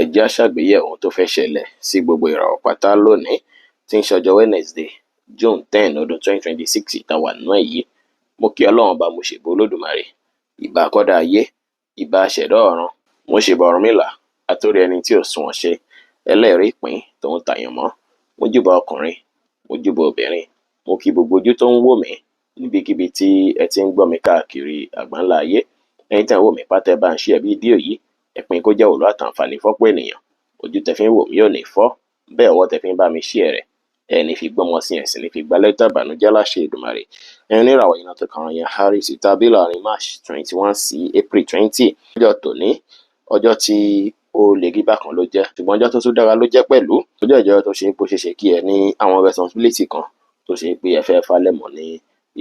Ẹ jẹ́ á ṣàgbéyẹ̀wò ohun tó fẹ́ ṣẹlẹ̀ sí gbogbo ìràwọ̀ pátá lónìí tí ń ṣọjọ́ Wednesday, June 10 ọdún 2026 tá a wà nínú ẹ̀ yìí. Mo kí Ọlọ́run ọba mo ṣèbà Olódùmarè, ìbà akọ́dá ayé, ìbà aṣẹ̀dá ọ̀run, mo ṣèbà Ọ̀rúnmìlà, àtórí ẹni tí ò sunwọ̀n ṣe, ẹlẹ́rìí ìpín tòun tàyànmọ́, mo júbà ọkùnrin, mo júbà obìnrin, mo kí gbogbo ojú tó ń wò mí níbikíbi tí ẹ ti ń gbọ́ mi káàkiri àgbáńlá ayé. Ẹ̀yin tí ẹ ń wò mí pátá ẹ bá ń share fídíò yìí, ẹ pín kó jẹ́ òòlù àtàǹfààní fọ́pọ̀ ènìyàn. Ojú tẹ́ fi ń wò mí ò ní fọ́, bẹ́ẹ̀ ọwọ́ tẹ́ fi ń bá mi share rẹ̀ ẹ ní fi gbọ́mọ sí ẹ̀sìn ní fi gbá lẹ́tà ìbànújẹ́ láṣẹ Èdùmàrè. Ẹni ìràwọ̀ yìí náà tó kàn yẹn Aries tàbí láàrin March 21 sí April 20. Ọjọ́ tòní, ọjọ́ tí ó lè rí bákan ló jẹ́, ṣùgbọ́n ọjọ́ tó tún dára ló jẹ́ pẹ̀lú. Ọjọ́ ìjọ tó ṣe bó ṣe ṣe kí ẹ ní àwọn responsibility kan tó ṣe pé ẹ fẹ́ falẹ̀ mọ́ ní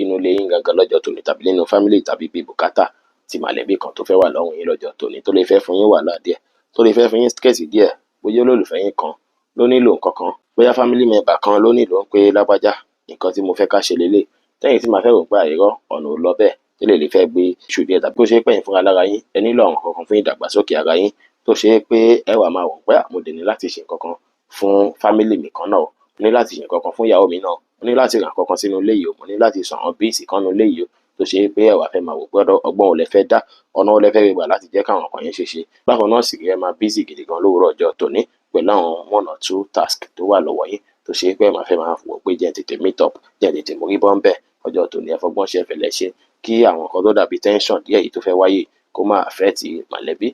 inú ilé yín gangan lọ́jọ́ tòní tàbí nínú family tàbí bí bùkátà tí màlẹ́bí kan tó fẹ́ wà lọ́hùn yín lọ́jọ́ tòní tó lè fẹ́ fún yín wàhálà díẹ̀, tó lè fẹ́ fún yín skẹ́ẹ̀sì díẹ̀, bóyá olólùfẹ́ yín kan ló nílò nǹkan kan, bóyá family member kan ló nílò pé lágbájá nǹkan tí mo fẹ́ ká ṣe lélẹ̀, tẹ́yìn tí màá fẹ́ rò pé àìrọ́ ọ̀nà ò lọ bẹ́ẹ̀ tí lè fẹ́ gbé iṣu díẹ̀ tàbí kó ṣe pé ẹ̀yin fúnra lára yín ẹ nílò àwọn nǹkan kan fún ìdàgbàsókè ara yín tó ṣe pé ẹ wà máa wò pé mo dẹ̀ ní láti ṣe nǹkan kan fún family mi kan náà, mo ní láti ṣe nǹkan kan fún ìyàwó mi náà, mo ní láti ra nǹkan kan sínú ilé yìí, mo ní láti san àwọn bíìsì kan nínú ilé yìí tó ṣe pé ẹ wà fẹ́ máa wò pé ọgbọ́n ò lè fẹ́ dá, ọ̀nà ò lè fẹ́ gbà láti jẹ́ káwọn nǹkan yẹn ṣe ṣe. Bákan náà sì rí ẹ máa bíìsì gidi gan lówùúrọ̀ ọjọ́ tòní pẹ̀lú àwọn 1 or 2 task tó wà lọ́wọ́ yín tó ṣe pé ẹ máa fẹ́ máa wò pé jẹ́ tètè meet up, jẹ́ tètè mórí bọ́ ń bẹ̀. Ọjọ́ tòní ẹ fọgbọ́n ṣe fẹ̀lẹ́ ṣe kí àwọn nǹkan tó dàbí tension díẹ̀ yìí tó fẹ́ wáyé kó má affect mọ̀lẹ́bí,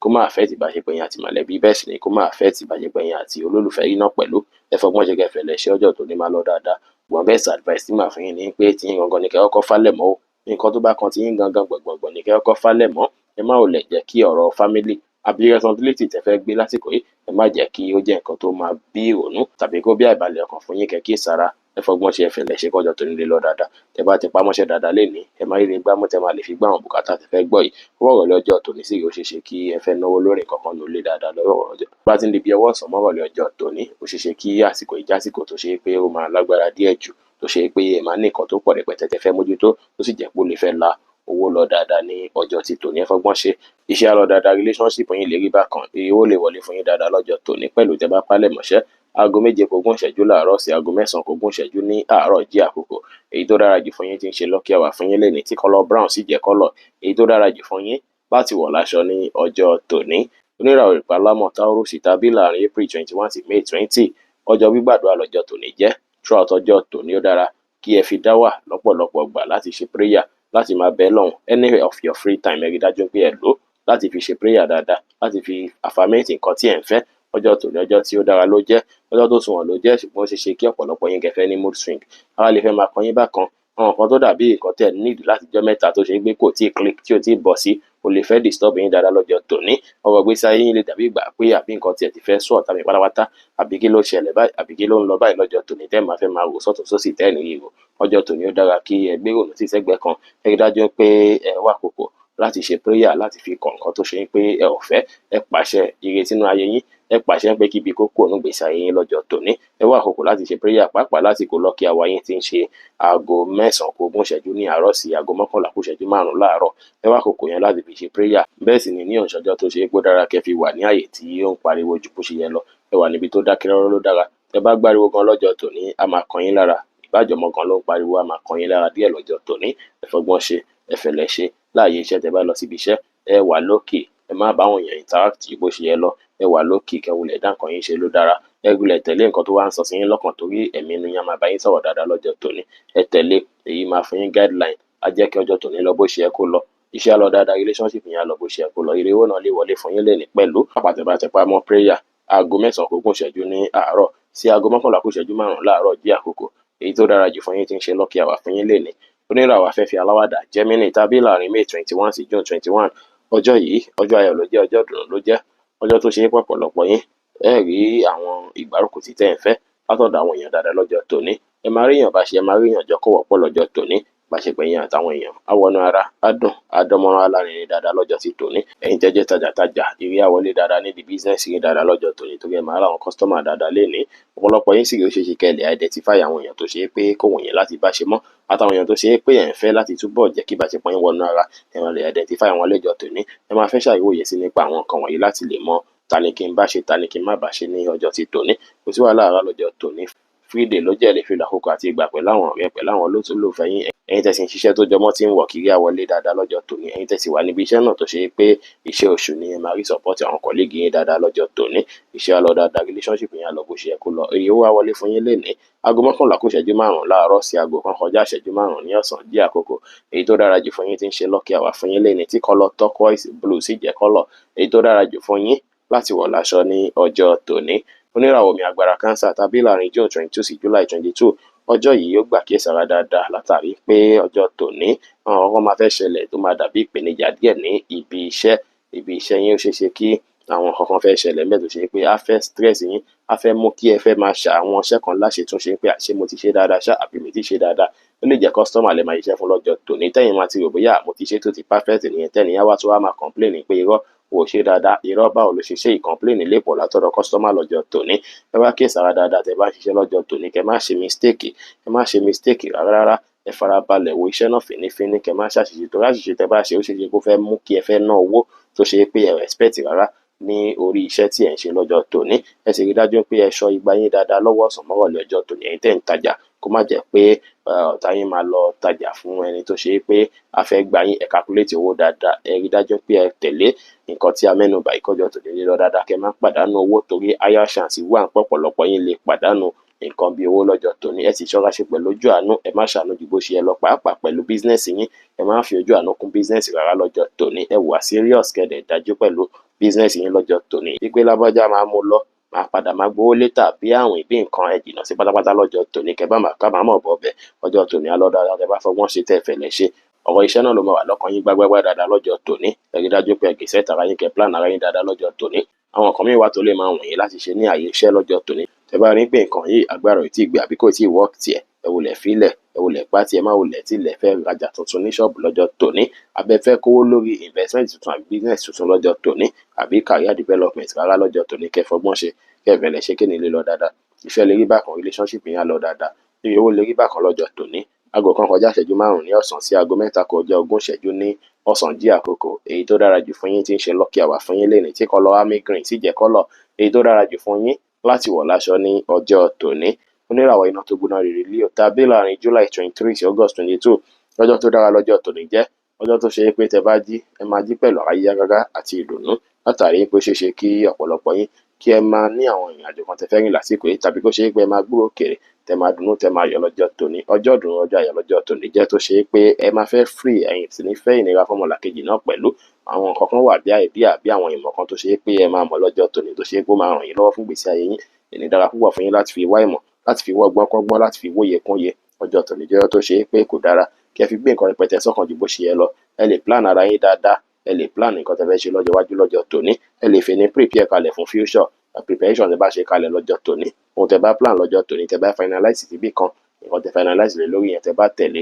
kó má affect ìbáṣepọ̀ yín àti mọ̀lẹ́bí, bẹ́ẹ̀ sì ni kó má affect ìbáṣepọ̀ yín àti olólùfẹ́ yín náà pẹ̀lú. Ẹ fọgbọ́n ṣe fẹ̀lẹ́ ṣe ọjọ́ tòní máa lọ dáadáa. Wọ́n best advice tí màá fún yín ni pé tí yín gangan ní kẹ́ kọ́kọ́ falẹ̀ mọ́ o, nǹkan tó bá kan tí yín gangan gbọ̀ngbọ̀ngbọ̀n ní kẹ́ kọ́kọ́ falẹ̀ mọ́. Ẹ má ò lè jẹ́ kí ọ̀rọ̀ family àbí responsibility tẹ́ fẹ́ gbé lásìkò yìí, ẹ má jẹ́ kí ó jẹ́ nǹkan tó máa bí ìrònú tàbí kó bí àìbalẹ̀ ọkàn fún yín kẹ́ sára. Ẹ fọgbọ́n ṣe fẹ̀lẹ́ ṣe kọjọ́ tòní lè lọ dáadáa. Tẹ́ bá ti pamọ́ṣẹ́ dáadáa lénìí, ẹ má rí gbámú tẹ́ máa lè fi gbá àwọn bùkátà tẹ́ fẹ́ gbọ́ yìí. Ọwọ́ ìrọ̀lẹ́ ọjọ́ tòní sì ó ṣe ṣe kí ẹ fẹ́ náwó lórí nǹkan kan lólè dáadáa lọ́wọ́ ọjọ́. Bá ti ń di bí ọwọ́ ọ̀sán mọ́ ìrọ̀lẹ́ ọjọ́ tòní, ó ṣe ṣe kí àsìkò ìjásìkò tó ṣe pé ó máa lágbára díẹ̀ jù, tó ṣe pé ẹ máa ní nǹkan tó pọ̀ rẹpẹtẹ tẹ́ fẹ́ mójútó tó sì jẹ́ pé ó lè fẹ́ la owó lọ dáadáa ní ọjọ́ tí tòní. Ẹ fọgbọ́n ṣe iṣẹ́ á lọ dáadáa, relationship yín lè rí bákan, owó lè wọlé fún yín dáadáa lọ́jọ́ tòní pẹ̀lú tẹ́ bá pálẹ̀ mọ́ṣẹ́. Aago 7 kò gún ìṣẹ́jú láàárọ̀ sí aago 9 kò gún ìṣẹ́jú ní àárọ̀ jí àkókò. Èyí tó dára jù fún yín tí ń ṣe lucky hour fún yín lénìí tí color brown sì jẹ́ color èyí tó dára jù fún yín láti wọ̀ láṣọ ní ọjọ́ tòní. Oníràwọ̀ ìpàlámọ̀ Taurus tàbí láàrin April 21 sí May 20. Ọjọ́ gbígbàdúrà lọ́jọ́ tòní jẹ́. Throughout ọjọ́ tòní ó dára kí ẹ fi dá wà lọ́pọ̀lọpọ̀ gbà láti ṣe prayer, láti máa bẹ lọ́hùn any of your free time. Ẹ rí dájú pé ẹ lò láti fi ṣe prayer dáadáa, láti fi affirmate nǹkan tí ẹ ń fẹ́. Ọjọ́ tòní ọjọ́ tí ó dára ló jẹ́, ọjọ́ tó sunwọ̀n ló jẹ́, ṣùgbọ́n ó ṣe ṣe kí ọ̀pọ̀lọpọ̀ yín kẹfẹ́ ní mood swing. Ara lè fẹ́ máa kan yín bákan, àwọn nǹkan tó dàbí nǹkan tẹ́ need láti jọ́ mẹ́ta tó ṣe pé kò tí click tí ò tí bọ̀ sí, ó lè fẹ́ disturb yín dáadáa lọ́jọ́ tòní. Ọ̀rọ̀ ìgbésí ayé yín lè dàbí ìgbà pé àbí nǹkan tí ẹ ti fẹ́ sọ̀ tàbí pátápátá, àbí kí ló ṣẹlẹ̀ báyìí, àbí kí ló ń lọ báyìí lọ́jọ́ tòní tẹ́ máa fẹ́ máa wò sọ́tùn sósì tẹ́ ní ìrò. Ọjọ́ tòní ó dára kí ẹ gbé ìrònú sí sẹ́gbẹ̀ẹ́ kan, ẹ rí dájú pé ẹ wà àkókò láti ṣe prayer, láti fi kọ̀ nǹkan tó ṣe pé ẹ ò fẹ́, ẹ pàṣẹ ire sínú ayé yín, ẹ pàṣẹ pé kíbi kókó ònú gbèsè ayé yín lọ́jọ́ tòní. Ẹ wà àkókò láti ṣe prayer pàápàá lásìkò lucky hour yín tí ń ṣe aago 9 kò gún ìṣẹ́jú ní àárọ̀ sí aago 11 kù ìṣẹ́jú 5 láàárọ̀. Ẹ wà àkókò yẹn láti fi ṣe prayer. Bẹ́ẹ̀ sì ni ní ọ̀ṣọ́jọ́ tó ṣe pé ó dára kẹ́ fi wà ní àyè tí ó ń pariwo jù bó ṣe yẹ lọ. Ẹ wà níbi tó dákẹ́ rọ́rọ́ ló dára. Ẹ bá gbáriwo gan lọ́jọ́ tòní, a máa kan yín lára. Ìbájọmọ gan ló ń pariwo, a máa kan yín lára díẹ̀ lọ́jọ́ tòní. Ẹ fọgbọ́n ṣe, ẹ fẹ̀lẹ́ ṣe láàyè iṣẹ́ tẹ́ bá lọ síbi iṣẹ́. Ẹ wà lókè, ẹ má bá àwọn èèyàn interact bó ṣe yẹ lọ. Ẹ wà lókè kẹwulẹ̀ dá nǹkan yín ṣe ló dára. Ẹ gulẹ̀ tẹ̀lé nǹkan tó wá ń sọ sí yín lọ́kàn torí ẹ̀mí inú yín máa bá yín sọ̀rọ̀ dáadáa lọ́jọ́ tòní. Ẹ tẹ̀lé, èyí máa fún yín guideline, á jẹ́ kí ọjọ́ tòní lọ bó ṣe yẹ kó lọ. Iṣẹ́ á lọ dáadáa, relationship yín á lọ bó ṣe yẹ kó lọ. Ire owó náà lè wọlé fún yín lénìí pẹ̀lú àpàtẹ̀bàtẹ̀pá mọ́ prayer. Aago 9 kò gún ìṣẹ́jú ní àárọ̀ sí aago 11 kù ìṣẹ́jú 5 láàárọ̀ jí àkókò. Èyí tó dára jù fún yín tí ń ṣe lucky hour fún yín lénìí. Oníràwọ̀ afẹ́fẹ́ aláwàdà Gemini tàbí láàrin May 21 sí June 21. Ọjọ́ yìí ọjọ́ ayọ̀ ló jẹ́, ọjọ́ ìdùnnú ló jẹ́, ọjọ́ tó ṣe é pọ̀pọ̀lọpọ̀ yín ẹ rí àwọn ìgbárùkù tí tẹ́ ń fẹ́ látọ̀dọ̀ àwọn èèyàn dáadáa lọ́jọ́ tòní. Ẹ máa rí èèyàn bá ṣe, ẹ máa rí èèyàn jọ kó wọ́pọ̀ lọ́jọ́ tòní. Ìbáṣepọ̀ yín àtàwọn èèyàn á wọnú ara, á dùn, á dánmọ́rán alárinrin dáadáa lọ́jọ́ tí tòní. Ẹ̀yin jẹ́jẹ́ tajàtajà, ire á wọlé dáadáa níbi business yín dáadáa lọ́jọ́ tòní torí ẹ máa ra àwọn customer dáadáa lénìí. Ọ̀pọ̀lọpọ̀ yín sì rí ó ṣe ṣe kẹ́ lè identify àwọn èèyàn tó ṣe é pé kò wọ̀n yín láti bá ṣe mọ́ àtàwọn èèyàn tó ṣe é pé ẹ̀ ń fẹ́ láti túbọ̀ jẹ́ kí ìbáṣepọ̀ yín wọnú ara. Ẹ máa lè identify wọn lọ́jọ́ tòní. Ẹ máa fẹ́ ṣàìwòye sí nípa àwọn nǹkan wọ̀nyí láti lè mọ ta ni kí n bá ṣe ta ni kí n má bá ṣe ní ọjọ́ ti tòní. Kò sí wàhálà rárá lọ́jọ́ tòní. Free day ló jẹ́ lè fi àkókò àti ìgbà pẹ̀lú àwọn ọ̀rẹ́ pẹ̀lú àwọn olólùfẹ́ yín. Ẹ̀yin tẹ̀sí ń ṣiṣẹ́ tó jọmọ́ tí ń wọ̀ kiri àwọlé dáadáa lọ́jọ́ tòní. Ẹ̀yin tẹ̀sí wà níbi iṣẹ́ náà tó ṣe pé iṣẹ́ oṣù ni ẹ máa rí support àwọn colleague yín dáadáa lọ́jọ́ tòní. Iṣẹ́ á lọ dáadáa, relationship yín á lọ bó ṣe yẹ kó lọ. Èrè owó á wọlé fún yín lénìí. Aago 11:05 láàárọ̀ sí aago 1:05 ní ọ̀sán jẹ́ àkókò èyí tó dára jù fún yín tí ń ṣe lucky hour fún yín lénìí tí kọ́lọ̀ turquoise blue sì jẹ́ kọ́lọ̀ èyí tó dára jù fún yín láti wọ̀ láṣọ ní ọjọ́ tòní. Oníràwọ̀ mi agbára cancer tàbí láàrin June 22 sí July 22 ọjọ́ yìí yóò gbà kíyèsára dáadáa látàrí pé ọjọ́ tòní àwọn ọkọ̀ máa fẹ́ ṣẹlẹ̀ tó máa dàbí ìpèníjà díẹ̀ ní ibi iṣẹ́ yín. Ó ṣeé ṣe kí àwọn kankan fẹ́ ṣẹlẹ̀ mẹ́tò ṣe pé a fẹ́ stress yín, a fẹ́ mú kí ẹ fẹ́ máa ṣà àwọn iṣẹ́ kan láṣetúnṣe pé àṣé mo ti ṣe dáadáa ṣá àbí mi ti ṣe dáadáa. Ó lè jẹ́ customer lè máa ṣiṣẹ́ fún lọ́jọ́ tòní tẹ́yìn máa ti rò bóyá mo ti ṣe tó ti perfect nìyẹn tẹ́niyá wá tó wá máa complain pé irọ́ wò ṣe dáadáa, irọ́ báwo ló ṣe complain lè pọ̀ látọ̀dọ̀ customer lọ́jọ́ tòní. Ẹ wá kíyèsára dáadáa tẹ́ bá ń ṣiṣẹ́ lọ́jọ́ tòní kẹ́ má ṣe mistake rárá. Ẹ farabalẹ̀ wo iṣẹ́ náà fínífíní kẹ́ má ṣàṣìṣe torí àṣìṣe tẹ́ bá ṣe ó ṣeé ṣe kó fẹ́ mú kí ẹ fẹ́ ná owó tó ṣe pé ẹ expect rárá ní orí iṣẹ́ tí ẹ ń ṣe lọ́jọ́ tòní. Ẹ sì rí dájú pé ẹ ṣọ́ igba yín dáadáa lọ́wọ́ ọ̀sán mọ́rọ̀lẹ́ ọjọ́ tòní. Ẹ̀yin tẹ́ ń tajà kó má jẹ́ pé ọ̀tá yín máa lọ tajà fún ẹni tó ṣe pé a fẹ́ gba yín. Ẹ calculate owó dáadáa. Ẹ rí dájú pé ẹ tẹ̀lé nǹkan tí a mẹ́nubà ìkọ́jọ́ tòní lé lọ dáadáa kẹ́ má pàdánù owó torí higher chance wà ń pọ̀pọ̀lọpọ̀ yín lè pàdánù nǹkan bí owó lọ́jọ́ tòní. Ẹ sì ṣọ́ra ṣe pẹ̀lú ojú àánú. Ẹ má ṣàánú ju bó ṣe yẹ lọ pàápàá pẹ̀lú business yín. Ẹ má fi ojú àánú kún business rárá lọ́jọ́ tòní. Ẹ wà serious kẹ́dẹ̀ dájú pẹ̀lú business yín lọ́jọ́ tòní. Wípé lábọ́já máa mú lọ máa padà máa gbowó létà bí àwìn bí nǹkan ẹ jìnnà sí pátápátá lọ́jọ́ tòní kẹ́ bá máa kábàámọ̀ bọ̀ bẹ́ẹ̀ ọjọ́ tòní á lọ dáadáa tẹ́ bá fọgbọ́n ṣe tẹ́ fẹ̀lẹ́ ṣe. Ọ̀rọ̀ iṣẹ́ náà ló máa wà lọ́kàn yín gbágbágbá dáadáa lọ́jọ́ tòní. Ẹ rí dájú pé ẹ gbèsè tara yín kẹ́ plan ara yín dáadáa lọ́jọ́ tòní. Àwọn nǹkan mìíràn wà tó lè máa wọ̀n yín láti ṣe ní àyè iṣẹ́ lọ́jọ́ tòní. Tẹ́ bá rí pé nǹkan yìí agbára ò tí ì gbé àbí kò tí ì work tiẹ̀ ẹ wulẹ̀ fílẹ̀ ẹ wulẹ̀ pa tiẹ̀ má wulẹ̀ tí ilẹ̀ fẹ́ rajà tuntun ní ṣọ́ọ̀bù lọ́jọ́ tòní. Abẹ́ fẹ́ kówó lórí investment tuntun àbí business tuntun lọ́jọ́ tòní àbí career development rárá lọ́jọ́ tòní kẹ́ fọgbọ́n ṣe kẹ́ fẹ̀lẹ̀ ṣe kí ni lè lọ dáadáa. Ìfẹ́ lè rí bákan relationship yẹn á lọ dáadáa. Iye owó lè rí bákan lọ́jọ́ tòní. Aago 1:05 ní ọ̀sán sí aago 3:20 ní ọ̀sán jí àkókò èyí tó dára jù fún yín tí ń ṣe lucky hour fún yín lénìí tí kọ́lọ̀ army green sì jẹ́ kọ́lọ̀ èyí tó dára jù fún yín láti wọ̀ láṣọ ní ọjọ́ tòní. Oníràwọ̀ iná tó gbóná rere Leo tàbí láàrin July 23 sí August 22 lọ́jọ́ tó dára lọ́jọ́ tòní jẹ́ ọjọ́ tó ṣe pé tẹ́ bá jí ẹ máa jí pẹ̀lú àyíyá gágá àti ìdùnnú látàrí pé ó ṣeé ṣe kí ọ̀pọ̀lọpọ̀ yín kí ẹ máa ní àwọn ìrìnàjò kan tẹ́ fẹ́ rìn lásìkò yìí tàbí kó ṣe pé ẹ máa gbúrò kèrè tẹ́ máa dùnnú tẹ́ máa yọ̀ lọ́jọ́ tòní. Ọjọ́ ìdùnnú ọjọ́ ayọ̀ lọ́jọ́ tòní jẹ́ tó ṣe pé ẹ máa fẹ́ free ẹ̀yin sì ní fẹ́ ìnira fọ́mọlàkejì náà pẹ̀lú àwọn nǹkan kan wà bí àìdíà bí àwọn ìmọ̀ kan tó ṣe pé ẹ máa mọ̀ lọ́jọ́ tòní tó ṣe pé ó máa ràn yín lọ́wọ́ fún ìgbésí ayé yín. Èyí dára púpọ̀ fún yín láti fi wá ìmọ̀ láti fi wọ́ ọgbọ́n kọ́gbọ́n láti fi wóye kúnye. Ọjọ́ tòní jẹ́ tó ṣe pé kò dára kí ẹ fi gbé nǹkan rẹpẹtẹ sọ́kàn ju bó ṣe yẹ lọ. Ẹ lè plan ara yín dáadáa. Ẹ lè plan nǹkan tẹ́ fẹ́ ṣe lọ́jọ́ iwájú lọ́jọ́ tòní. Ẹ lè fi ní prepare kalẹ̀ fún future preparation tẹ́ bá ṣe kalẹ̀ lọ́jọ́ tòní. Ohun tẹ́ bá plan lọ́jọ́ tòní tẹ́ bá finalize síbí kan nǹkan tẹ́ finalize lé lórí yẹn tẹ́ bá tẹ̀lé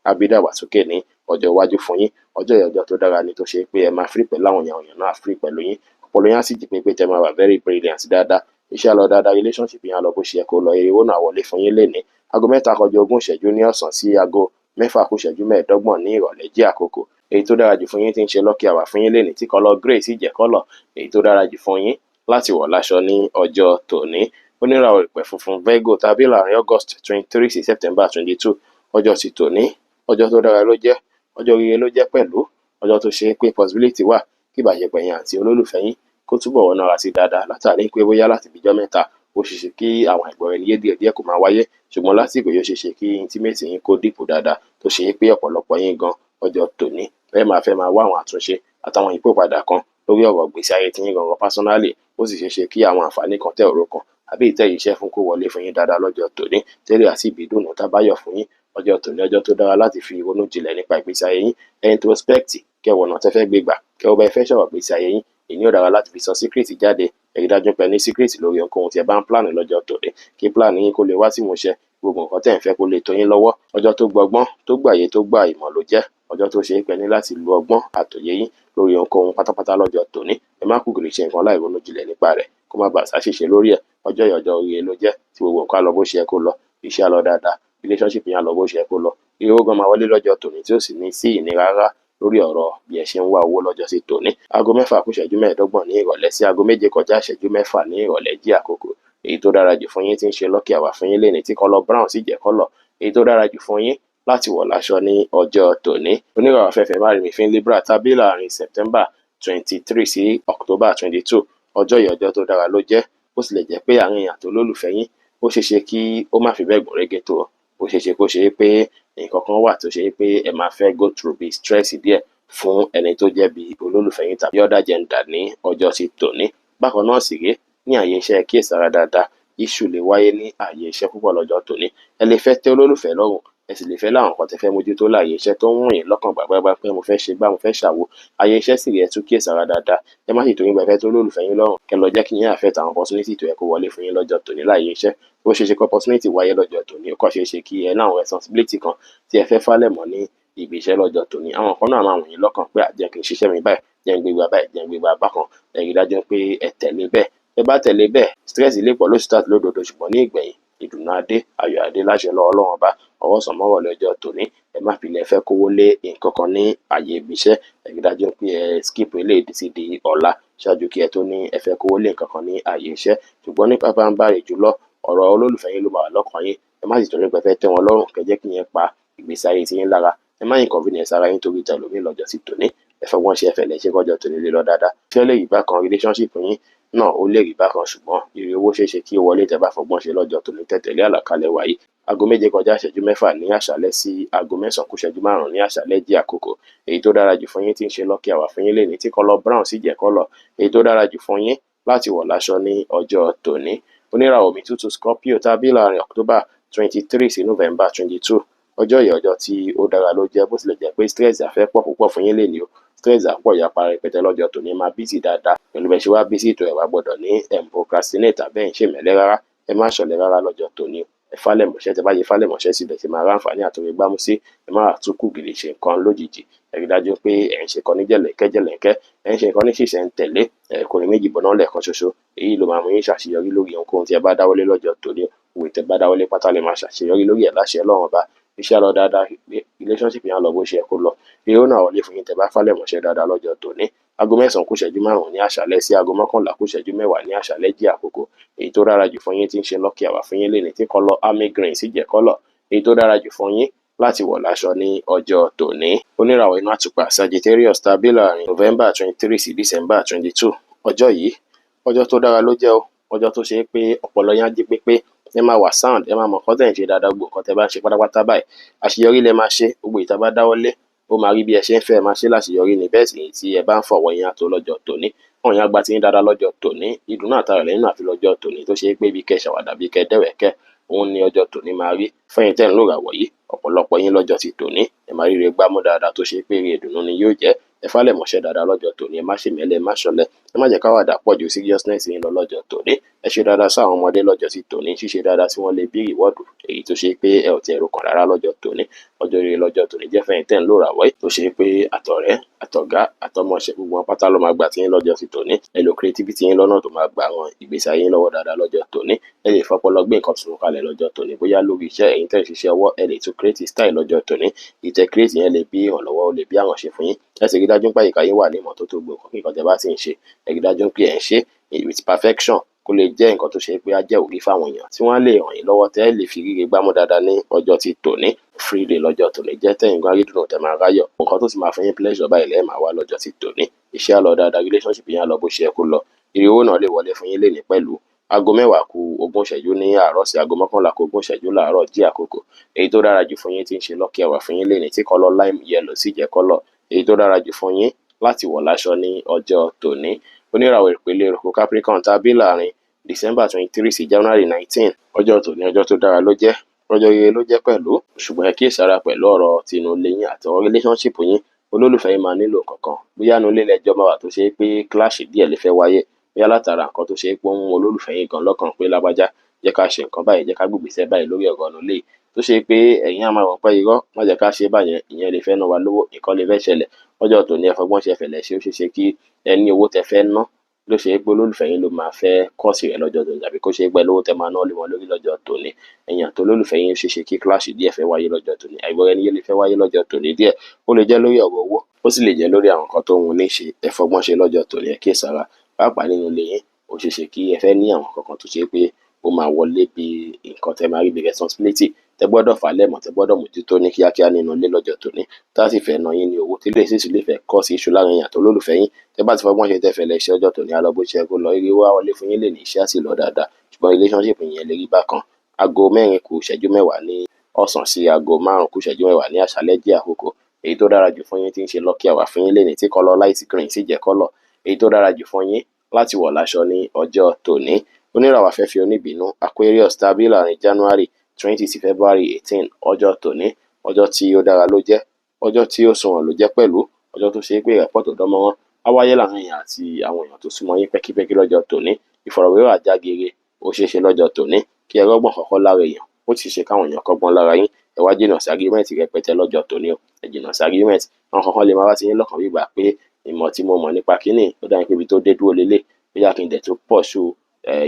abídàgbàsókè ní ọjọ́ iwájú fún yín. Ọjọ́ yẹn ọjọ́ tó dára ni tó ṣe pé ẹ máa free pẹ̀lú àwọn èèyàn náà free pẹ̀lú yín. Ọpọlọ yín á sì jí pé tẹ́ máa wà very brilliant dáadáa. Iṣẹ́ á lọ dáadáa relationship yín á lọ bó ṣe yẹ kó lọ èrè owó náà wọlé fún yín lénìí. Aago 3:20 ní ọ̀sán sí aago 6:25 ní ìrọ̀lẹ́ jẹ́ àkókò èyí tó dára jù fún yín tí ń ṣe lucky hour fún yín lénìí tí kọ́lọ̀ grey sì jẹ́ kọ́lọ̀ èyí tó dára jù fún yín láti wọ̀ láṣọ ní ọjọ́ tòní. Oníràwọ̀ ìpẹ́ funfun Virgo tàbí láàrin August 23 sí September 22 ọjọ́ ti tòní ọjọ́ tó dára ló jẹ́ ọjọ́ rere ló jẹ́ pẹ̀lú ọjọ́ tó ṣe pé possibility wà kí ìbàjẹ́pọ̀ yín àti olólùfẹ́ yín kó túbọ̀ wọnà ara sí dáadáa látàrí pé bóyá láti bíjọ́ mẹ́ta ó ṣe ṣe kí àwọn ìgbọ̀rẹ́ ní yédìí díẹ̀ kó máa wáyé ṣùgbọ́n lásìkò yóò ṣe ṣe kí intimacy yín kó dìpò dáadáa tó ṣe pé ọ̀pọ̀lọpọ̀ yín gan ọjọ́ tòní ẹ máa fẹ́ máa wá àwọn àtúnṣe àtàwọn ìyípadà kan lórí ọ̀rọ̀ ìgbésí ayé tí yín gangan personally ó sì ṣe ṣe kí àwọn àǹfààní kan tẹ́ òró kan àbí ìtẹ́yìn iṣẹ́ fún kó wọlé fún yín dáadáa lọ́jọ́ tòní tẹ́lẹ̀ àti ìbídùnnú tábáyọ̀ fún yín. Ọjọ́ tòní ọjọ́ tó dára láti fi ronú jinlẹ̀ nípa ìgbésí ayé yín introspect kẹwọ̀nà tẹ́ fẹ́ gbé gbà kẹwọ́ bá ẹ fẹ́ sọ̀rọ̀ ìgbésí ayé yín èyí ó dára láti fi sọ secret jáde. Ẹ rí dájú pé ní secret lórí ohunkóhun tí ẹ bá ń plan lọ́jọ́ tòní kí plan yín kó lè wá sí ìmúṣẹ gbogbo nǹkan tẹ́ ń fẹ́ kó lè tó yín lọ́wọ́. Ọjọ́ tó gbọ́gbọ́n tó gbàyè tó gbà ìmọ̀ ló jẹ́ ọjọ́ tó ṣe é pẹ́ ní láti lo ọgbọ́n àtòyé yín lórí ohunkóhun pátápátá lọ́jọ́ tòní. Ẹ má kúkúrú ṣe nǹkan láì ronú jinlẹ̀ nípa rẹ̀ kó má bàa ṣàṣìṣe lórí ẹ̀. Ọjọ́ yìí ọjọ́ oríire ló jẹ́ tí gbogbo nǹkan á lọ bó ṣe yẹ kó lọ. Iṣẹ́ á lọ dáadáa relationship yẹn á lọ bó ṣe yẹ kó lọ. Owó gan máa wọlé lọ́jọ́ tòní tí ó sì ní sí ìnira rárá lórí ọ̀rọ̀ bí ẹ ṣe ń wá owó lọ́jọ́ sí tòní. Aago 6:25 ní ìrọ̀lẹ́ sí aago 7:06 ní ìrọ̀lẹ́ jí àkókò èyí tó dára jù fún yín tí ń ṣe lucky hour fún yín lénìí tí kọ́lọ̀ brown sì jẹ́ kọ́lọ̀ èyí tó dára jù fún yín láti wọ̀ láṣọ ní ọjọ́ tòní. Oníràwọ̀ afẹ́fẹ́ má rí mi fín Libra tàbí láàrin September 23 sí October 22 ọjọ́ yìí ọjọ́ tó dára ló jẹ́ bó tilẹ̀ jẹ́ pé àárín àti olólùfẹ́ yín ó ṣeéṣe kí ó má fi bẹ́ẹ̀ gùn régé tó ó ṣeéṣe kó ṣe pé nǹkan kan wà tó ṣe pé ẹ máa fẹ́ go through bí stress díẹ̀ fún ẹni tó jẹ́ bí olólùfẹ́ yín tàbí other gender ní ọjọ́ sí tòní. Bákan náà sì ré ní àyè iṣẹ́ kíyèsára dáadáa issue lè wáyé ní àyè iṣẹ́ púpọ̀ lọ́jọ́ tòní. Ẹ lè fẹ́ tẹ́ olólùfẹ́ lọ́rùn ẹ sì lè fẹ́ láwọn nǹkan tẹ́ fẹ́ mójútó láàyè iṣẹ́ tó ń wùn yín lọ́kàn gbàgbàgbà pé mo fẹ́ ṣe gbá mo fẹ́ ṣàwo àyè iṣẹ́ sì rí ẹ tún kíyèsára dáadáa ẹ má sì torí gbẹ̀fẹ́ tó olólùfẹ́ yín lọ́rùn kẹ́ lọ jẹ́ kí yín affect àwọn opportunity tó yẹ kó wọlé fún yín lọ́jọ́ tòní láàyè iṣẹ́ bó ṣe ṣe kó opportunity wáyé lọ́jọ́ tòní ó kọ́ ṣe é ṣe kí ẹ láwọn responsibility kan tí ẹ fẹ́ falẹ̀ mọ́ ní ibi iṣẹ́ lọ́jọ́ tòní àwọn kan náà máa wùn yín lọ́kàn pé àjẹ́ kí n ṣiṣẹ́ mi báyìí jẹ́ ń gbégbá báyìí jẹ́ ń gbégbá bákan ẹ rí dájú pé ẹ tẹ̀lé bẹ́ẹ̀ ẹ bá tẹ̀lé bẹ́ẹ̀ stress ilé pọ̀ ló start lódodo ṣùgbọ́n ní ìgbẹ̀yìn ìdùnnú adé ayọ̀ adé láṣẹ lọ́wọ́ Ọlọ́run ọba ọwọ́ sànmọ́wọ́ lọ́jọ́ tòní ẹ má fi lè fẹ́ kówó lé nǹkan kan ní àyè ibi iṣẹ́ ẹ rí dájú pé ẹ skip eléyìí sí di ọ̀la ṣáájú kí ẹ tó ní ẹ fẹ́ kówó lé nǹkan kan ní àyè iṣẹ́ ṣùgbọ́n ní pàápàá jùlọ ọ̀rọ̀ olólùfẹ́ yín ló máa wà lọ́kàn yín ẹ má sì torí pé fẹ́ tẹ́ wọn lọ́rùn kẹjẹ́ kí yẹn pa ìgbésí ayé tí yín lára ẹ má inconvenience ara yín torí tẹlòmíì lọ́jọ́ sí tòní ẹ fọgbọ́n ṣe ẹfẹ̀ lẹ́ṣẹ́ kọjọ́ tòní lé lọ dáadáa tí ó lè rí bákan relationship yín náà ó lè rí bákan ṣùgbọ́n ire owó ṣeéṣe kí ó wọlé tẹ́ bá fọgbọ́n ṣe lọ́jọ́ tòní tẹ̀tẹ̀lé àlàkalẹ̀ wáyé aago 7:06 ní àṣálẹ́ sí aago 9:05 ní àṣálẹ́ jí àkókò èyí tó dára jù fún yín tí ń ṣe lucky hour fún yín lénìí tí kọ́lọ̀ brown sì jẹ́ kọ́lọ̀ èyí tó dára jù fún yín láti wọ̀ láṣọ ní ọjọ́ tòní. Oníràwọ̀ òmìtútù Scorpio tàbí láàrin October 23 sí November 22 ọjọ́ yìí ọjọ́ tí ó dára ló jẹ́ bó tilẹ̀ jẹ́ pé stress àfẹ́ pọ̀ púpọ̀ fún yín lénìí o stress àpọ̀ ìyapa rẹpẹtẹ lọ́jọ́ tòní máa busy dáadáa pẹ̀lú bẹ́ẹ̀ ṣe wá busy tó ẹ̀ wá gbọ́dọ̀ ní procrastinate àbẹ́ ń ṣèmẹ́lẹ́ rárá ẹ má ṣọ̀lẹ rárá lọ́jọ́ tòní ẹ falẹ̀mọ́ṣẹ́ tẹ bá yẹ falẹ̀mọ́ṣẹ́ síbẹ̀ ṣe máa ráǹfààní àtòrí gbámú sí ẹ má tún kù gìrì ṣe nǹkan lójijì ẹ rí dájú pé ẹ ń ṣe kan ní jẹ̀lẹ̀kẹ́ ẹ ń ṣe nǹkan ní ṣìṣẹ́ ń tẹ̀lé ẹ kò ní méjì bọ̀ náà lẹ́ẹ̀kan ṣoṣo èyí ló máa mú yín ṣàṣeyọrí lórí ohunkóhun tí ẹ bá dáwọ́lé lọ́jọ́ tòní òwe tẹ bá dáwọ́lé pátá lè máa ṣàṣeyọrí lórí ẹ̀ láṣẹ Ọlọ́run ọba iṣẹ́ lọ dáadáa relationship yẹn lọ bó ṣe kó lọ irú náà wọlé fún yín tẹ bá falẹ̀mọ́ṣẹ́ dáadáa lọ́jọ́ tòní aago 9:05 ní àṣálẹ́ sí aago 11:10 ní àṣálẹ́ jí àkókò èyí tó dára jù fún yín tí ń ṣe lucky hour fún yín lénìí tí kọ́lọ̀ army green sì jẹ́ kọ́lọ̀ èyí tó dára jù fún yín láti wọ̀ láṣọ ní ọjọ́ tòní. Oníràwọ̀ inú àtùpà Sagittarius tàbí láàrin November 23 sí December 22 ọjọ́ yìí ọjọ́ tó dára ló jẹ́ o ọjọ́ tó ṣe pé ọpọlọ yín á jí pépé ẹ máa wà sound ẹ máa mọ̀ nǹkan tẹ̀ ń ṣe dáadáa gbogbo nǹkan tẹ́ bá ń ṣe pátápátá báyìí àṣeyọrí lẹ máa ṣe gbogbo ìta bá dáwọ́lé ó máa rí bí ẹ ṣe ń fẹ́ máa ṣe láṣeyọrí ní bẹ́ẹ̀ sì ni tí ẹ bá ń fọwọ́ yín àtò lọ́jọ́ tòní àwọn yẹn àgbà tí yín dáadáa lọ́jọ́ tòní ìdùnnú àtàrà lẹ́yìn àfi lọ́jọ́ tòní tó ṣe pé bí kẹ́ ṣàwàdà bí kẹ́ dẹ́wẹ̀kẹ́ òun ni ọjọ́ tòní máa rí fẹ́yìn tẹ́ ń lò ràwọ̀ yìí ọ̀pọ̀lọpọ̀ yín lọ́jọ́ ti tòní ẹ máa ríre gbámú dáadáa tó ṣe pé eré ìdùnnú ni yóò jẹ́ ẹ falẹ̀mọ́ṣẹ́ dáadáa lọ́jọ́ tòní ẹ má ṣe mẹ́lẹ̀ ẹ má ṣọ̀lẹ ẹ má jẹ́ káwàdà pọ̀ ju seriousness yín lọ lọ́jọ́ tòní ẹ ṣe dáadáa sáwọn ọmọdé lọ́jọ́ ti tòní ṣíṣe dáadáa tí wọ́n lè bí ìwọ́dù èyí tó ṣe pé ẹ ò tiẹ̀ rò kàn rárá lọ́jọ́ tòní ọjọ́ rere lọ́jọ́ tòní jẹ́ fẹ́yìn tẹ́ ń lò ràwọ̀ yìí tó ṣe pé àtọ̀rẹ́ àtọ̀gá àtọmọṣẹ́ gbogbo wọn pátá ló máa gbà tí yín lọ́jọ́ ti tòní ẹ lo creativity yín lọ́nà tó máa gbà wọn ìgbésí ayé yín lọ́wọ́ dáadáa lọ́jọ́ tòní ẹ lè fọpọlọ gbé nǹkan tuntun kalẹ̀ lọ́jọ́ tòní bóyá lórí iṣẹ́ ẹ̀yin tẹ́ ń ṣiṣẹ́ ọwọ́ ẹ lè tún create style lọ́jọ́ tòní ìtẹ́ create yẹn lè bí ìrànlọ́wọ́ ó lè bí àwọn ṣe fún yín ẹ sì rí dájú pé àyíká yín wà ní ìmọ́tótó gbogbo nǹkan tẹ́ bá sì ń ṣe ẹ rí dájú pé ẹ ń ṣe with perfection kó lè jẹ́ nǹkan tó ṣe pé á jẹ́ òrí fáwọn èèyàn tí wọ́n lè ràn yín lọ́wọ́ tẹ́ lè fi ríre gbámú dáadáa ní ọjọ́ ti tòní free day lọ́jọ́ tòní jẹ́ tẹ́yìn gan arídùnú tẹ́ máa ráyọ̀ nǹkan tó sì máa fún yín pleasure báyìí lẹ́ẹ̀ máa wá lọ́jọ́ ti tòní iṣẹ́ á lọ dáadáa relationship yẹn á lọ bó ṣe kó lọ ire owó náà lè wọlé fún yín lénìí pẹ̀lú aago 10:20 ní àárọ̀ sí aago 11:20 láàárọ̀ jí àkókò èyí tó dára jù fún yín tí ń ṣe lucky hour fún yín lénìí tí kọ́lọ̀ lime yellow sì jẹ́ kọ́lọ̀ èyí tó dára jù fún yín láti wọ̀ láṣọ ní ọjọ́ tòní. Oníràwọ̀ ìpele èrò Capricorn tàbí láàrin December 23 sí January 19 ọjọ́ tòní ọjọ́ tó dára ló jẹ́ ọjọ́ rere ló jẹ́ pẹ̀lú ṣùgbọ́n ẹ kíyèsára pẹ̀lú ọ̀rọ̀ tinú ilé yín àtọwọ́ relationship yín olólùfẹ́ yín máa nílò kankan bóyá inú ilé lẹ́jọ́ máa wà tó ṣe pé clash díẹ̀ lè fẹ́ wáyé bóyá látara nǹkan tó ṣe pé ó ń mú olólùfẹ́ yín gan lọ́kàn pé lágbájá jẹ́ ká ṣe nǹkan báyìí jẹ́ ká gbègbèsẹ̀ báyìí lórí ọ̀rọ̀ inú ilé tó ṣe pé ẹ̀yin á máa wọ̀ pé irọ́ má jẹ́ ká ṣe báyẹn ìyẹn lè fẹ́ ná wa lówó nǹkan lè fẹ́ ṣẹlẹ̀ ọjọ́ tòní ẹ fọgbọ́n ṣe fẹ̀lẹ̀ ṣe ó ṣeé ṣe kí ẹ ní owó tẹ fẹ́ ná ló ṣe pé olólùfẹ́ yín ló máa fẹ́ kọ́ọ̀sì rẹ̀ lọ́jọ́ tòní tàbí kó ṣe pé lówó tẹ máa ná lé wọn lórí lọ́jọ́ tòní. Ẹ̀yin àti olólùfẹ́ yín ṣe kí kíláàsì díẹ̀ fẹ́ wáyé lọ́jọ́ tòní. Àìgbọ́ra-ẹni-yé lè fẹ́ wáyé lọ́jọ́ tòní díẹ̀. Ó lè jẹ́ lórí ọ̀rọ̀ owó, ó sì lè jẹ́ lórí àwọn nǹkan tó ń ní ṣe ẹ fọgbọ́n ṣe lọ́jọ́ tòní. Ẹ kíyèsára, pàápàá nínú ilé yín, ó ṣe é ṣe kí ẹ fẹ́ ní àwọn nǹkan kan tó ṣe pé ó máa wọlé bí nǹkan tẹ máa rí bí responsibility tẹ gbọ́dọ̀ fà lẹ́mọ̀ tẹ gbọ́dọ̀ mójútó ní kíákíá nínú ilé lọ́jọ́ tòní. Tá sì fẹ́ ná yín ní owó tí lè sì lè fẹ́ kọ́ sí iṣu láàrin yín àti olólùfẹ́ yín. Tẹ bá ti fọgbọ́n ṣe tẹ fẹ́ lẹ iṣẹ́ ọjọ́ tòní á lọ bó ṣe yẹ kó lọ. Ire wá wọlé fún yín lè ní iṣẹ́ á sì lọ dáadáa. Ṣùgbọ́n relationship yẹn lè rí bákan. Aago 4 kù ìṣẹ́jú 10 ní ọ̀sán sí aago 5 kù ìṣẹ́jú 10 ní àṣálẹ́ jẹ́ àkókò èyí tó dára jù fún yín tí ń ṣe lucky hour fún yín lénìí tí kọ́lọ̀ light green sì jẹ́ kọ́lọ̀ èyí tó dára jù fún yín láti wọ̀ láṣọ ní ọjọ́ tòní. Oníràwọ̀ afẹ́fẹ́ oníbínú Aquarius tàbí láàrin January 20 sí February 18 ọjọ́ tòní. Ọjọ́ tí ó dára ló jẹ́, ọjọ́ tí ó sunwọ̀n ló jẹ́ pẹ̀lú, ọjọ́ tó ṣe pé ìrẹ́pọ̀ tó dánmọ́ wọn á wáyé láàrin èèyàn àti àwọn èèyàn tó súnmọ́ yín pẹ́kípẹ́kí lọ́jọ́ tòní. Ìfọ̀rọ̀wérọ̀ àjágere ó ṣeé ṣe lọ́jọ́ tòní kí ẹ rọ́gbọ̀n kọ́kọ́ lára èèyàn, ó sì ṣe káwọn èèyàn kọ́gbọ́n lára yín. Ẹ wá jìnnà sí argument rẹpẹtẹ lọ́jọ́ tòní o. Ẹ jìnnà sí argument. Àwọn kankan lè máa wá sí yín lọ́kàn wígbà pé ìmọ̀ tí mo mọ̀ nípa kíní ó dá yín pé ibi tó dé dúró lélẹ̀ bóyá kí n dẹ̀ tó pọ̀ ṣù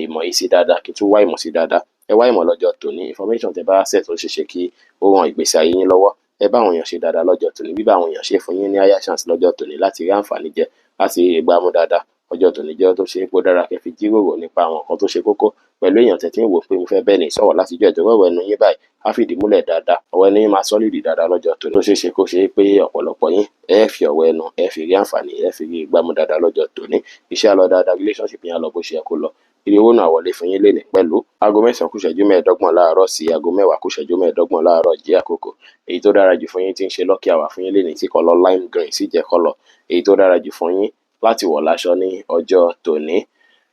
ìmọ̀ yìí sí dáadáa kí n tún wá ìmọ̀ sí dáadáa. Ẹ wá ìmọ̀ lọ́jọ́ tòní. Information tẹ bá set ó ṣe ṣe kí ó ran ìgbésí ayé yín lọ́wọ́. Ẹ bá àwọn èèyàn ṣe dáadáa lọ́jọ́ tòní. Bí bá àwọn èèyàn ṣe fún yín ní higher chance lọ́jọ́ tòní láti rí àǹfààní jẹ láti rí ìgbámú dáadáa. Ọjọ́ tòní jẹ́ ọjọ́ tó ṣe pé ó dára kẹ́ fi jíròrò nípa àwọn nǹkan tó ṣe kókó pẹ̀lú èèyàn tẹ̀ tí ń wò pé mo fẹ́ bẹ́ẹ̀ ní sọ̀rọ̀ láti jọ ìjọba ẹnu yín báyìí á fìdí múlẹ̀ dáadáa. Ọwọ́ ẹnu yín máa sọ́lìdì dáadáa lọ́jọ́ tòní. Tó ṣe é ṣe kó ṣe pé ọ̀pọ̀lọpọ̀ yín ẹ fi ọwọ́ ẹnu ẹ fi rí àǹfààní ẹ fi rí ìgbámú dáadáa lọ́jọ́ tòní. Iṣẹ́ á lọ dáadáa, relationship yẹn á lọ bó ṣe yẹ kó lọ. Ire owó náà wọlé fún yín lénìí pẹ̀lú aago 9 kù ìṣẹ́jú 15 láàárọ̀ sí aago 10 kù ìṣẹ́jú 15 láàárọ̀ jẹ́ àkókò èyí tó dára jù fún yín tí ń ṣe lucky hour fún yín lénìí tí kọ́lọ̀ lime green sì jẹ́ kọ́lọ̀ èyí tó dára jù fún yín láti wọ̀ láṣọ ní ọjọ́ tòní.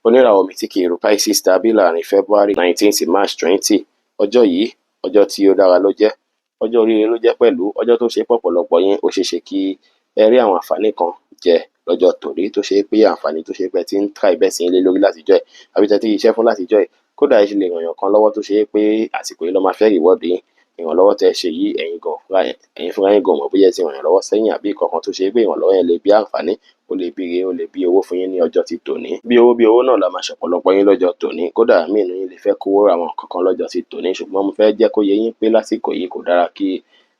Oníràwọ̀ Mítíkì Pisces tàbí láàrin February 19 sí March 20 ọjọ́ yìí ọjọ́ tí ó dára ló jẹ́, ọjọ́ oríire ló jẹ́ pẹ̀lú, ọjọ́ tó ṣe pọ̀pọ̀lọpọ̀ yín ó ṣeé ṣe kí ẹ rí àwọn àǹfààní kan jẹ lọ́jọ́ tòní tó ṣe pé àǹfààní tó ṣe pé tí ń try bẹ́ẹ̀ sí ilé lórí látijọ́ ẹ̀ àbí tẹ́tí iṣẹ́ fún látijọ́ ẹ̀ kódà ẹ ṣe lè ràn yàn kan lọ́wọ́ tó ṣe pé àsìkò yìí ló máa fẹ́ reward yín. Ìrànlọ́wọ́ tẹ́ ṣe yìí ẹ̀yin fúnra yín gan mọ̀ bóyá ẹ ti ràn yàn lọ́wọ́ sẹ́yìn àbí kankan tó ṣe pé ìrànlọ́wọ́ yẹn lè bí àǹfààní ó lè bí ire ó lè bí owó fún yín ní ọjọ́ ti tòní. Bí owó náà la máa ṣọ̀pọ̀lọpọ̀ yín lọ́jọ́ tòní kódà mí inú yín lè fẹ́ kówó àwọn kankan lọ́jọ́ ti tòní ṣùgbọ́n mo fẹ́ jẹ́ kó yé yín pé lásìkò yìí kò dára kí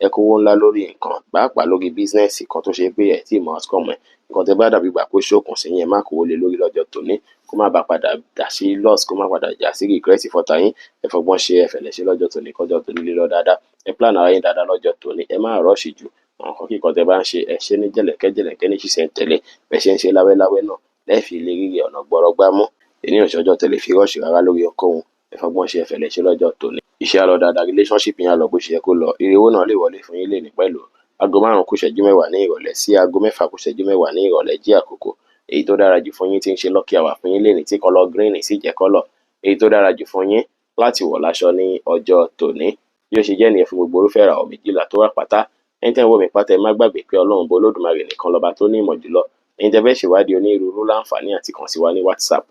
ẹ kówó ńlá lórí nǹkan pàápàá lórí bísínẹ́sì kan tó ṣe pé ẹ̀ tí mọ̀ outcome ẹ̀ nǹkan tẹ bá dàbí gbà pé ṣókùn sí yẹn má kówó lé lórí lọ́jọ́ tòní kó má bàa padà dà sí loss kó má padà jà sí regret fọ́tà yín. Ẹ fọgbọ́n ṣe ẹ fẹ̀lẹ̀ ṣe lọ́jọ́ tòní kọjọ́ tòní lé lọ dáadáa. Ẹ plan ara yín dáadáa lọ́jọ́ tòní. Ẹ má rush jù àwọn nǹkan kíkan tẹ bá ń ṣe ẹ ṣe ní jẹ̀lẹ̀kẹ́ ní ṣísẹ̀ntẹ̀lé bẹ́ẹ̀ ṣe ń ṣe láwẹ́láwẹ́ náà lẹ́ẹ̀fì lè rí ọ̀nà gbọ́rọ́gbá mú. Ènìyàn ṣọjọ́ tẹ̀lé fi rush rárá lórí ohunkóhun. Ẹ fọgbọ́n ṣe ẹ fẹ̀lẹ̀ ṣe lọ́jọ́ tòní. Iṣẹ́ á lọ dáadáa, relationship yẹn á lọ bó ṣe yẹ kó lọ. Ire owó náà lè wọlé fún yín lénìí pẹ̀lú aago 5 kù ìṣẹ́jú 10 ní ìrọ̀lẹ́ sí aago 6 kù ìṣẹ́jú 10 ní ìrọ̀lẹ́ jẹ́ àkókò èyí tó dára jù fún yín tí ń ṣe lucky hour fún yín lénìí tí kọ́lọ̀ green sì jẹ́ kọ́lọ̀ èyí tó dára jù fún yín láti wọ̀ láṣọ ní ọjọ́ tòní. Bí ó ṣe jẹ́ nìyẹn fún gbogbo irúfẹ́ ìràwọ̀ méjìlá tó wà pátá. Ẹ̀yin tẹ́ ń wò mí pátá ẹ má gbàgbé pé Ọlọ́run bó Olódùmarè nìkan lọ́ba tó ní ìmọ̀ jùlọ. Ẹ̀yin tẹ́ fẹ́ ṣèwádìí onírúurú láǹfààní àti kàn sí wa ní WhatsApp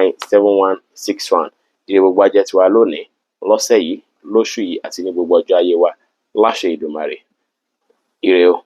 09033897161. Ire gbogbo á jẹ́ tiwa lónìí lọ́sẹ̀ yìí lóṣù yìí àti ní gbogbo ọjọ́ ayé wa láṣẹ Èdùmàrè. Ire o.